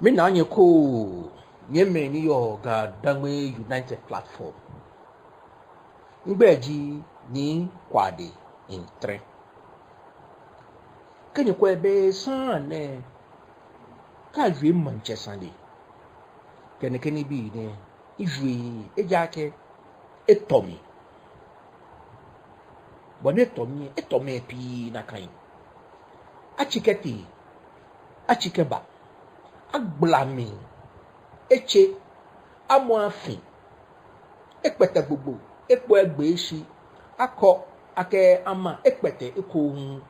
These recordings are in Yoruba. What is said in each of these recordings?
Me na nye ko nye me ni yo Gadangme United Platform. Ngbeji ni Kwardey Ntreh. Kenye kwa ebe san ne ka jwe Manchester le. Kene bi ne ijwe ejake etomi. Bone etomi pi na kan. Achiketi achikeba agblami eche amoafin ekpete gbogbo epo egbe eshi akọ ake ama ekpete ekohun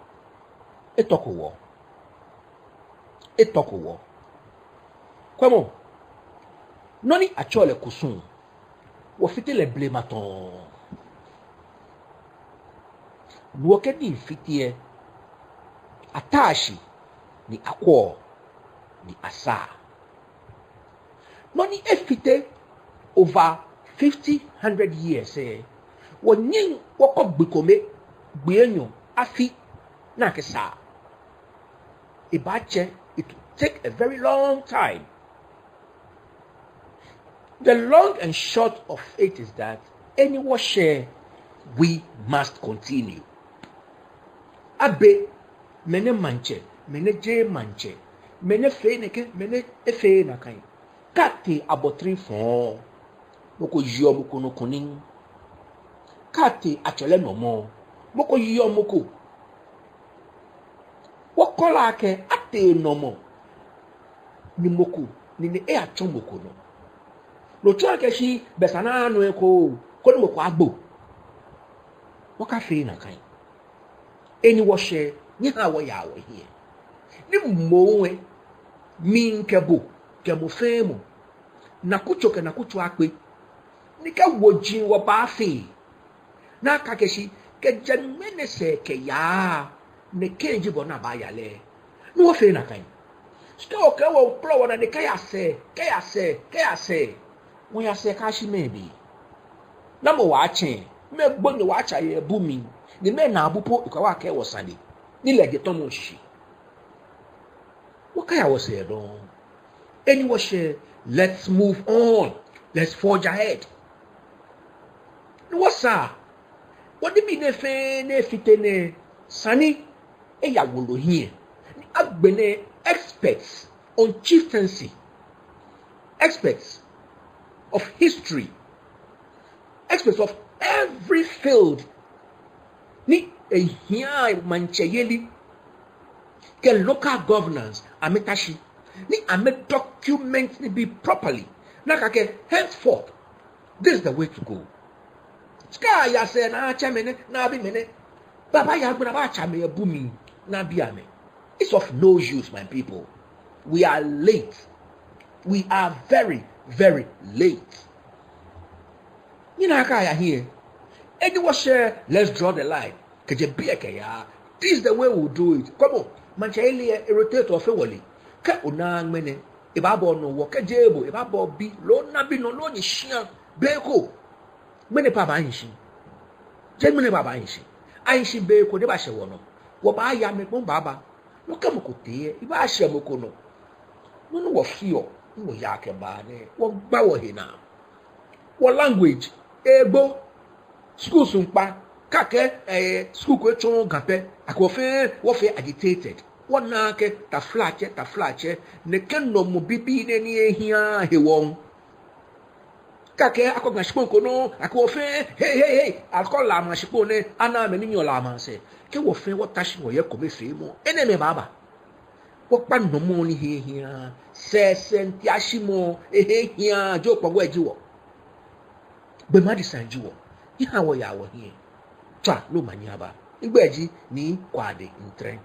etokowo kwemo noni achole kusun wo fitile blematon nuoke di fitie atashi ni akwo ni asa noni efite over 100 years wonyin woko gbekome gbenyo afi na kesa ibache it will take a very long time. The long and short of it is that any share we must continue. Abe mene manche mene je manche mene fe neke mene efe na kai kate abotri fon moko yio moko no kunin kate achole no mo moko yio moko wokola ke ate no mo ni moko ni ne e achon moko no lo twa ke shi besana anu eko ko ni moko agbo woka fe na kai eni share ni ha wo ya wo here ni mmowe minkebo kemo femo na kuchoke na kuchu akpe ni ka woji wo ba fe na ka keshi ke janmene se ke ya ne kenji bona ba ya le ni wo fe na kan sto ke wo pro na ne ka ya se wo ya se ka shi mebi na mo wa chen me gbo ni wa cha ye bu mi ni me na abupo ikwa ke wo sande ni lege to mo shi what can I say? Anyway, share, let's move on. Let's forge ahead. What's that? What do you mean if Sani ya wolo here? Agbene experts on chieftaincy, experts of history, experts of every field. Ni here mancheyeli. Ke local governance ametashi ni amet documents ni be properly nakake henceforth this is the way to go ska ya se na chamene na bi mene baba ya gbona ba chame bumi na bi ame it's of no use my people. We are late. We are very late. You know how here anyone share let's draw the line keje bieke ya this is the way we'll do it. Come on mancheli irritate of woli ka una mene e ba bo no wo ka jebo e ba bo bi lo na bi no lo ni shia beko mene pa ba yin je mene ba ba yin ayin beko de ba she wo no wo ba ya me pon baba no ka mo ko te e ba she mo ko no no wo fio no ya ke ba ne wo gba wo hina wo language ego school sun pa kake school ko chon gape akofe wo fe agitated wona ke ta flache ne kenno mo bibi ne ni ehia hewon kake akogna shipon ko no akofe hey akola ma shipon ne ana me ni yola ma se ke wo fe wo tashi wo ye ko me fe mo ene me baba wo pa no mo ni ehia se nti ashimo ehia jo pogwo ejiwo be ma di sanjiwo iha wo ya wo here twa lo manyaba Ngbeji ni Kwardey Ntreh.